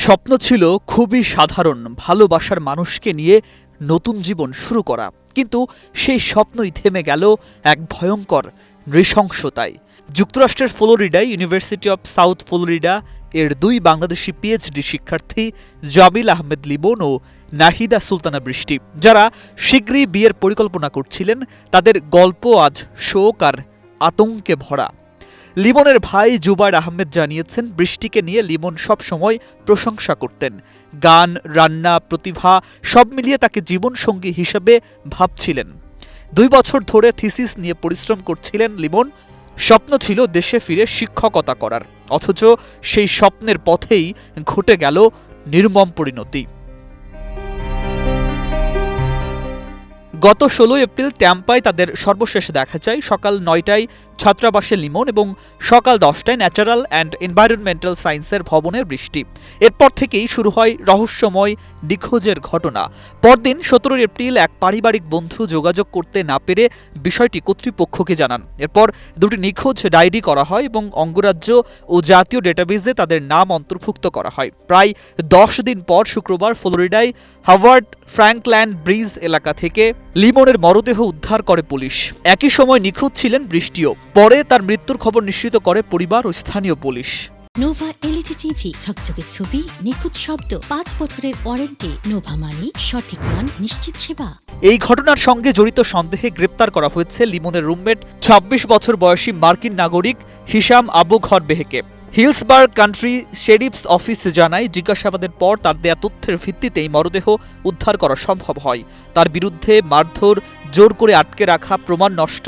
স্বপ্ন ছিল খুবই সাধারণ, ভালোবাসার মানুষকে নিয়ে নতুন জীবন শুরু করা। কিন্তু সেই স্বপ্নই থেমে গেল এক ভয়ঙ্কর নৃশংসতায়। যুক্তরাষ্ট্রের ফ্লোরিডায় ইউনিভার্সিটি অব সাউথ ফ্লোরিডা এর দুই বাংলাদেশি পিএইচডি শিক্ষার্থী জাবিল আহমেদ লিমন ও নাহিদা সুলতানা বৃষ্টি, যারা শীঘ্রই বিয়ের পরিকল্পনা করছিলেন, তাদের গল্প আজ শোক আর আতঙ্কে ভরা। লিমনের ভাই জুবায়ের আহমেদ জানিয়েছেন, বৃষ্টিকে নিয়ে লিমন সব সময় প্রশংসা করতেন। গান, রান্না, প্রতিভা সব মিলিয়ে তাকে জীবনসঙ্গী হিসেবে ভাবছিলেন। 2 বছর ধরে থিসিস নিয়ে পরিশ্রম করছিলেন লিমন। স্বপ্ন ছিল দেশে ফিরে শিক্ষকতা করার, অথচ সেই স্বপ্নের পথেই ঘটে গেল নির্মম পরিণতি। গত 16 এপ্রিল ট্যাম্পায় তাদের সর্বশেষ দেখা যায়। সকাল 9টায় ছাত্রাবাসে লিমন এবং সকাল 10টায় ন্যাচারাল অ্যান্ড এনভায়রনমেন্টাল সায়েন্সের ভবনে বৃষ্টি। এরপর থেকেই শুরু হয় রহস্যময় নিখোঁজের ঘটনা। পরদিন 17 এপ্রিল এক পারিবারিক বন্ধু যোগাযোগ করতে না পেরে বিষয়টি কর্তৃপক্ষকে জানান। এরপর দুটি নিখোঁজ ডায়েরি করা হয় এবং অঙ্গরাজ্য ও জাতীয় ডেটাবেজে তাদের নাম অন্তর্ভুক্ত করা হয়। প্রায় 10 দিন পর শুক্রবার ফ্লোরিডায় হাওয়ার্ড ফ্র্যাঙ্কল্যান্ড ব্রিজ এলাকা থেকে লিমনের মরদেহ উদ্ধার করে পুলিশ। একই সময় নিখোঁজ ছিলেন বৃষ্টিও। পরে তার মৃত্যুর খবর নিশ্চিত করে পরিবার ও স্থানীয় পুলিশ। নোভা এলইডি টিভি, ঝকঝকে ছবি, নিখুঁত শব্দ, 5 বছরের ওয়ারেন্টি। নোভা মানি, সঠিক মান, নিশ্চিত সেবা। এই ঘটনার সঙ্গে জড়িত সন্দেহে গ্রেপ্তার করা হয়েছে লিমনের রুমমেট 26 বছর বয়সী মার্কিন নাগরিক হিশাম আবু ঘর বেহেকে। হিলসবার্গ কান্ট্রি শেরিফস অফিস জানায়, জিজ্ঞাসাবাদের পর তার দেয়া তথ্যের ভিত্তিতেই মরদেহ উদ্ধার করা সম্ভব হয়। তার বিরুদ্ধে মারধর, জোর করে আটকে রাখা, প্রমাণ নষ্ট,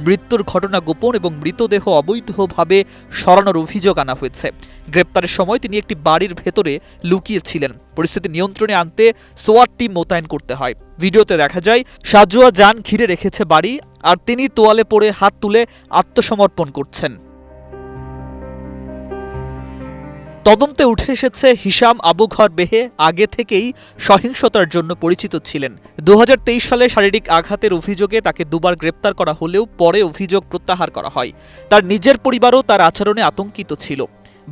মৃত্যুর ঘটনা গোপন এবং মৃতদেহ অবৈধভাবে সরানোর অভিযোগ আনা হয়েছে। গ্রেপ্তারের সময় তিনি একটি বাড়ির ভেতরে লুকিয়েছিলেন। পরিস্থিতি নিয়ন্ত্রণে আনতে সোয়াট টিম মোতায়েন করতে হয়। ভিডিওতে দেখা যায় সাজোয়া যান ঘিরে রেখেছে বাড়ি, আর তিনি তোয়ালে পড়ে হাত তুলে আত্মসমর্পণ করছেন। তদন্তে উঠে এসেছে, হিশাম আবু ঘর বেহে আগে থেকেই সহিংসতার জন্য পরিচিত ছিলেন। 2023 সালে শারীরিক আঘাতের অভিযোগে তাকে 2 বার গ্রেপ্তার করা হলেও পরে অভিযোগ প্রত্যাহার করা হয়। তার নিজের পরিবারও তার আচরণে আতঙ্কিত ছিল।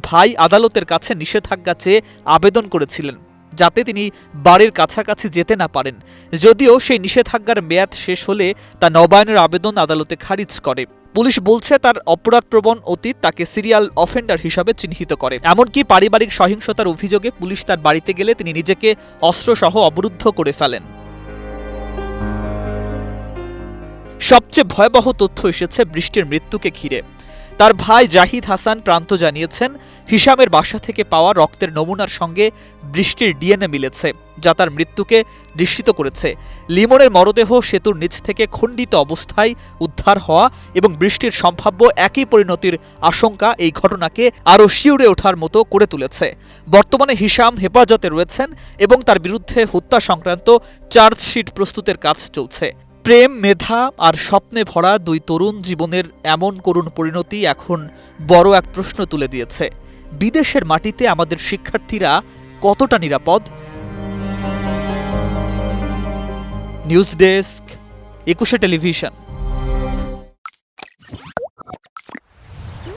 ভাই আদালতের কাছে নিষেধাজ্ঞা চেয়ে আবেদন করেছিলেন, যাতে তিনি বাড়ির কাছাকাছি যেতে না পারেন। যদিও সেই নিষেধাজ্ঞার মেয়াদ শেষ হলে তা নবায়নের আবেদন আদালতে খারিজ করে। পুলিশ বলছে, তার অপরাধপ্রবণ অতীত তাকে সিরিয়াল অফেন্ডার হিসাবে চিহ্নিত করে। এমনকি পারিবারিক সহিংসতার অভিযোগে পুলিশ তার বাড়িতে গেলে তিনি নিজেকে অস্ত্রসহ অবরুদ্ধ করে ফেলেন। সবচেয়ে ভয়াবহ তথ্য এসেছে বৃষ্টির মৃত্যুকে ঘিরে। তার ভাই জাহিদ হাসান প্রান্ত জানিয়েছেন, হিশামের বাসা থেকে পাওয়া রক্তের নমুনার সঙ্গে বৃষ্টির ডিএনএ মিলেছে, যা তার মৃত্যুকে নিশ্চিত করেছে। লিমনের মরদেহ সেতুর নিচ থেকে খণ্ডিত অবস্থায় উদ্ধার হওয়া এবং বৃষ্টির সম্ভাব্য একই পরিণতির আশঙ্কা এই ঘটনাকে আরও শিউরে ওঠার মতো করে তুলেছে। বর্তমানে হিশাম হেফাজতে রয়েছেন এবং তার বিরুদ্ধে হত্যা সংক্রান্ত চার্জশিট প্রস্তুতের কাজ চলছে। প্রেম, মেধা আর স্বপ্নে ভরা 2 তরুণ জীবনের এমন করুণ পরিণতি এখন বড় এক প্রশ্ন তুলে দিয়েছে। বিদেশের মাটিতে আমাদের শিক্ষার্থীরা কতটা নিরাপদ? News desk, 21 television.